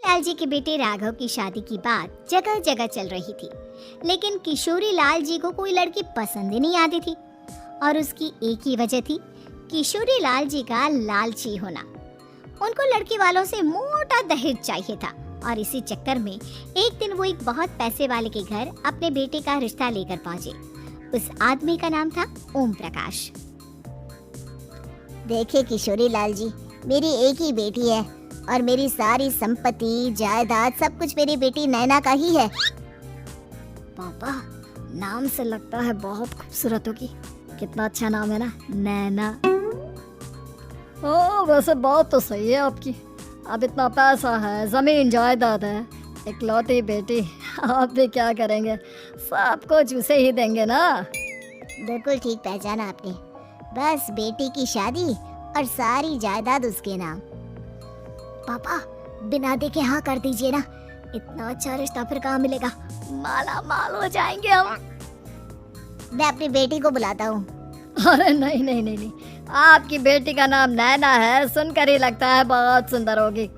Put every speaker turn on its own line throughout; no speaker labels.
लाल जी के बेटे राघव की शादी की बात जगह जगह चल रही थी, लेकिन किशोरी लाल जी को कोई लड़की पसंद ही नहीं आती थी। और उसकी एक ही वजह थी, किशोरी लाल जी का लालची होना। उनको लड़की वालों से मोटा दहेज चाहिए था और इसी चक्कर में एक दिन वो एक बहुत पैसे वाले के घर अपने बेटे का रिश्ता लेकर पहुंचे। उस आदमी का नाम था ओम प्रकाश।
देखिए किशोरी लाल जी, मेरी एक ही बेटी है और मेरी सारी संपत्ति जायदाद सब कुछ मेरी बेटी नैना का ही है।
पापा, नाम से लगता है बहुत खूबसूरत होगी। कितना अच्छा नाम है ना, नैना।
वैसे बात तो सही है आपकी। अब इतना पैसा है, जमीन जायदाद है, इकलौती बेटी, आप भी क्या करेंगे? सब कुछ उसे ही देंगे ना।
बिल्कुल ठीक पहचाना आपने। बस बेटी की शादी और सारी जायदाद उसके नाम।
पापा, बिना देखे हाँ कर दीजिए ना। इतना अच्छा रिश्ता फिर कहाँ मिलेगा? माला माल हो जाएंगे हम।
मैं अपनी बेटी को बुलाता हूँ।
अरे नहीं नहीं नहीं नहीं, आपकी बेटी का नाम नैना है, सुनकर ही लगता है बहुत सुंदर होगी।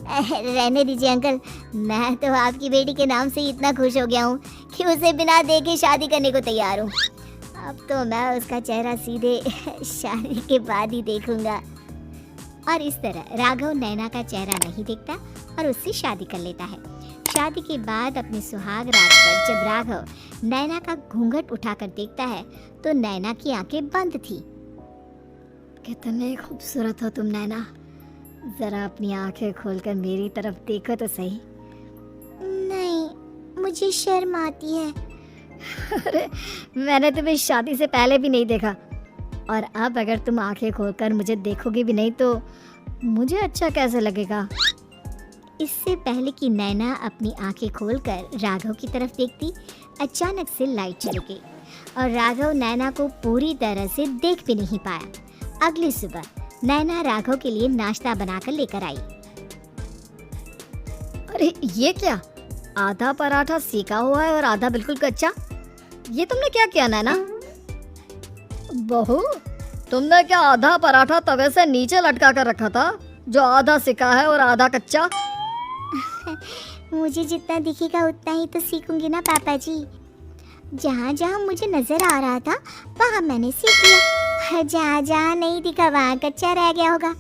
रहने दीजिए अंकल, मैं तो आपकी बेटी के नाम से ही इतना खुश हो गया हूँ कि उसे बिना देखे शादी करने को तैयार हूँ। अब तो मैं उसका चेहरा सीधे शादी के बाद ही देखूंगा।
और इस तरह राघव नैना का चेहरा नहीं देखता और उससे शादी कर लेता है। शादी के बाद अपनी सुहाग रात पर जब राघव नैना का घूंघट उठाकर देखता है तो नैना की आंखें बंद थी।
कितने खूबसूरत हो तुम नैना, जरा अपनी आंखें खोलकर मेरी तरफ देखो तो सही।
नहीं, मुझे शर्म आती है।
अरे मैंने तुम्हें शादी से पहले भी नहीं देखा, और अब अगर तुम आंखें खोलकर मुझे देखोगे भी नहीं तो मुझे अच्छा कैसे लगेगा?
इससे पहले कि नैना अपनी आंखें खोलकर राघव की तरफ देखती, अचानक से लाइट चली गई और राघव नैना को पूरी तरह से देख भी नहीं पाया। अगली सुबह नैना राघव के लिए नाश्ता बनाकर लेकर आई।
अरे ये क्या, आधा पराठा सेका हुआ है और आधा बिल्कुल कच्चा। ये तुमने क्या किया नैना? बहू, तुमने क्या आधा पराठा तवे से नीचे लटका कर रखा था जो आधा सेका है और आधा कच्चा?
मुझे जितना दिखेगा उतना ही तो सीखूंगी ना पापा जी। जहाँ जहाँ मुझे नजर आ रहा था वहाँ मैंने सीख लिया, जहाँ जहाँ नहीं दिखा वहाँ कच्चा रह गया होगा।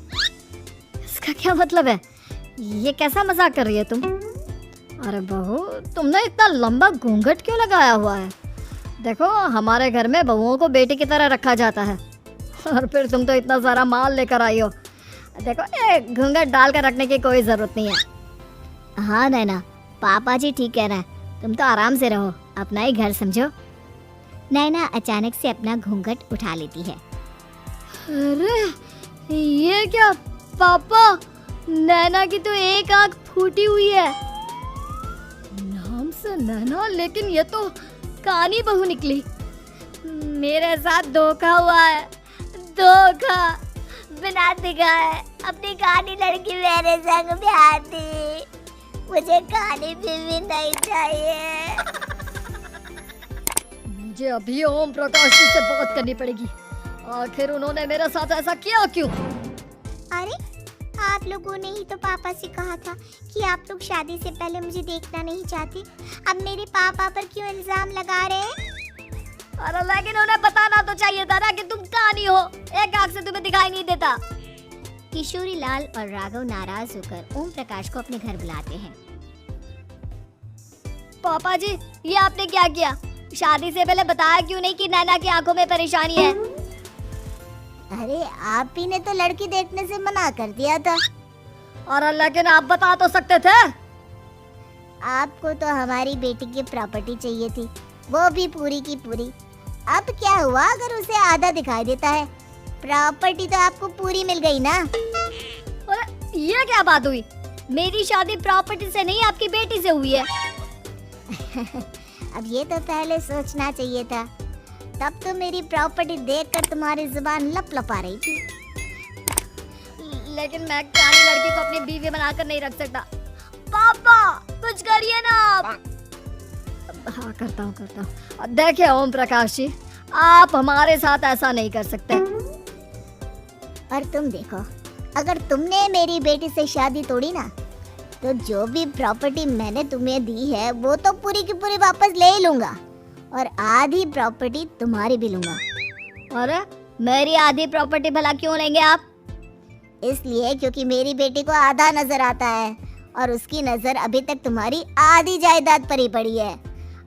इसका क्या मतलब है? ये कैसा मजाक कर रही है तुम? अरे बहू, तुमने इतना लंबा घूंघट क्यों लगाया हुआ है? देखो, हमारे घर में बहुओं को बेटी की तरह रखा जाता है, और फिर तुम तो इतना सारा माल लेकर आई हो। देखो, ये घूंघट डाल कर रखने की कोई जरूरत नहीं है।
हाँ नैना, पापा जी ठीक कह रहे हैं, तुम तो आराम से रहो, अपना ही घर समझो। नैना अचानक से अपना घूंघट उठा लेती है।
अरे ये क्या पापा, नैना की तो एक आंख फूटी हुई है। नाम से नैना, लेकिन ये तो कानी बहू निकली। मेरे साथ धोखा हुआ है, धोखा।
बिना दिखाए अपनी कानी लड़की मेरे संग ब्याह दी। मुझे कानी बीवी नहीं चाहिए।
मुझे अभी ओम प्रकाश जी से बात करनी पड़ेगी। आखिर उन्होंने मेरे साथ ऐसा किया क्यों?
अरे आप लोगों ने ही तो पापा से कहा था कि आप लोग शादी से पहले मुझे देखना नहीं चाहते। अब मेरे पापा पर क्यों इल्जाम लगा रहे हैं?
अरे लेकिन उन्हें बताना तो चाहिए था ना कि तुम कानी हो, एक आंख से तुम्हें दिखाई नहीं देता।
किशोरी लाल और राघव नाराज होकर ओम प्रकाश को अपने घर बुलाते हैं।
पापा जी, ये आपने क्या किया? शादी से पहले बताया क्यों नहीं कि नैना की आंखों में परेशानी है?
अरे आप ही ने तो लड़की देखने से मना कर दिया था।
और लेकिन आप बता तो सकते थे।
आपको तो हमारी बेटी की प्रॉपर्टी चाहिए थी, वो भी पूरी की पूरी। अब क्या हुआ अगर उसे आधा दिखाई देता है? प्रॉपर्टी तो आपको पूरी मिल गई ना।
अरे ये क्या बात हुई? मेरी शादी प्रॉपर्टी से नहीं, आपकी बेटी से हुई है।
अब ये तो पहले सोचना चाहिए था, तब तो मेरी प्रॉपर्टी देखकर तुम्हारी जुबान लपलपा रही थी।
लेकिन मैं कानी लड़की को अपनी बीवी बनाकर नहीं रख सकता। पापा कुछ करिए ना आप। हाँ करता हूँ। देखिए ओम प्रकाश जी, आप हमारे साथ ऐसा नहीं कर सकते।
और तुम देखो, अगर तुमने मेरी बेटी से शादी तोड़ी ना तो जो भी प्रॉपर्टी मैंने तुम्हें दी है वो तो पूरी की पूरी वापस ले ही लूंगा और आधी प्रॉपर्टी तुम्हारी भी लूंगा।
अरे मेरी आधी प्रॉपर्टी भला क्यों लेंगे आप?
इसलिए क्योंकि मेरी बेटी को आधा नजर आता है और उसकी नजर अभी तक तुम्हारी आधी जायदाद पर ही पड़ी है।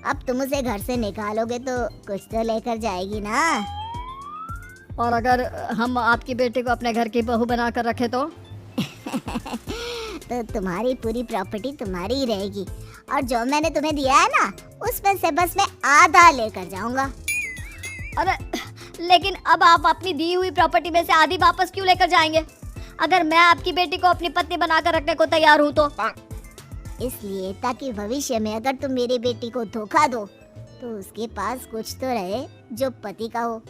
अब तुम उसे घर से निकालोगे तो कुछ तो लेकर जाएगी ना।
और अगर हम आपकी बेटी को अपने घर की बहू बना कर रखे तो?
तो तुम्हारी पूरी प्रॉपर्टी तुम्हारी ही रहेगी और जो मैंने तुम्हें दिया है ना उसमें से बस मैं आधा लेकर जाऊंगा।
अरे लेकिन अब आप अपनी दी हुई प्रॉपर्टी में से आधी वापस क्यों लेकर जाएंगे? अगर मैं आपकी बेटी को अपनी पत्नी बनाकर रखने को तैयार हूँ तो?
इसलिए ताकि भविष्य में अगर तुम मेरी बेटी को धोखा दो तो उसके पास कुछ तो रहे जो पति का हो।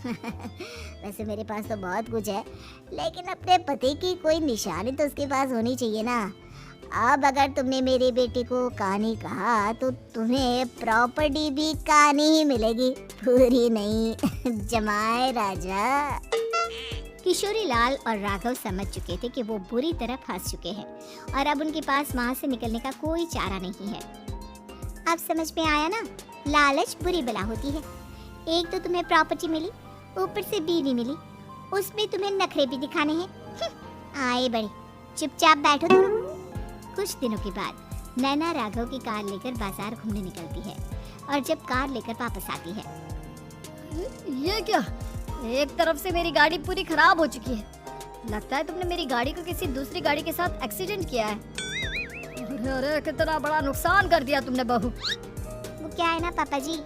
वैसे मेरे पास तो बहुत कुछ है लेकिन अपने पति की कोई निशानी तो उसके पास होनी चाहिए ना। अब अगर तुमने मेरी बेटी को कहानी कहा तो तुम्हें प्रॉपर्टी भी कहानी ही मिलेगी, पूरी नहीं। जमाए राजा।
किशोरी लाल और राघव समझ चुके थे कि वो बुरी तरह फंस चुके हैं और अब उनके पास वहां से निकलने का कोई चारा नहीं है। अब समझ में आया ना, लालच बुरी बला होती है। एक तो तुम्हें प्रॉपर्टी मिली, ऊपर से बीवी मिली, उसमें तुम्हें नखरे भी दिखाने हैं। आए बड़े, चुपचाप बैठो तुम। कुछ दिनों के बाद नैना राघव की कार लेकर बाजार घूमने निकलती है और जब कार लेकर वापस आती है,
ये क्या? एक तरफ से मेरी गाड़ी पूरी खराब हो चुकी है। लगता है तुमने मेरी गाड़ी को किसी दूसरी गाड़ी के साथ एक्सीडेंट किया है। अरे अरे कितना बड़ा नुकसान कर दिया तुमने बहू।
वो क्या है ना पापा जी,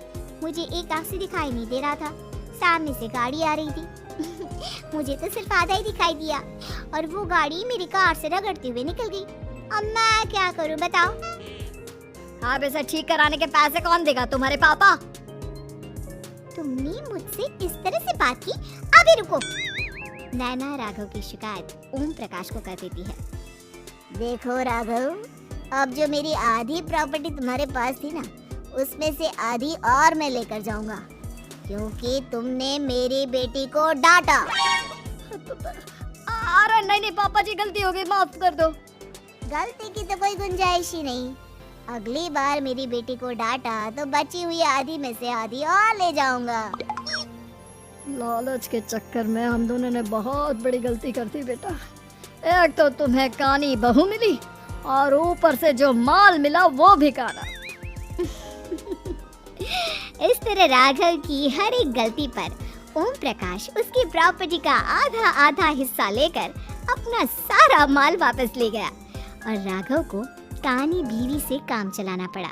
मुझे एक आंख से दिखाई नहीं दे रहा था, सामने से गाड़ी आ रही थी। मुझे तो सिर्फ आधा ही दिखाई दिया और वो गाड़ी मेरी कार से रगड़ते हुए निकल गई। अब मैं क्या करूं बताओ?
आप इसे ठीक कराने के पैसे कौन देगा? तुम्हारे पापा।
तुमने मुझसे इस तरह से बात की? अभी रुको। नैना राघव की शिकायत ओम प्रकाश को कर देती है।
देखो राघव, अब जो मेरी आधी प्रॉपर्टी तुम्हारे पास थी ना उसमें से आधी और मैं लेकर जाऊंगा क्योंकि तुमने मेरी बेटी को डांटा।
अरे नहीं नहीं पापा जी, गलती हो गई, माफ कर दो।
गलती की तो कोई गुंजाइश ही नहीं। अगली बार मेरी बेटी को डांटा तो बची हुई आधी में से आधी और ले जाऊंगा।
लालच के चक्कर में हम दोनों ने बहुत बड़ी गलती कर दी बेटा। एक तो तुम्हें कानी बहू मिली और ऊपर से जो माल मिला वो भी काना।
इस तरह राघव की हर एक गलती पर ओम प्रकाश उसकी प्रॉपर्टी का आधा आधा हिस्सा लेकर अपना सारा माल वापस ले गया और राघव को कानी बीवी से काम चलाना पड़ा।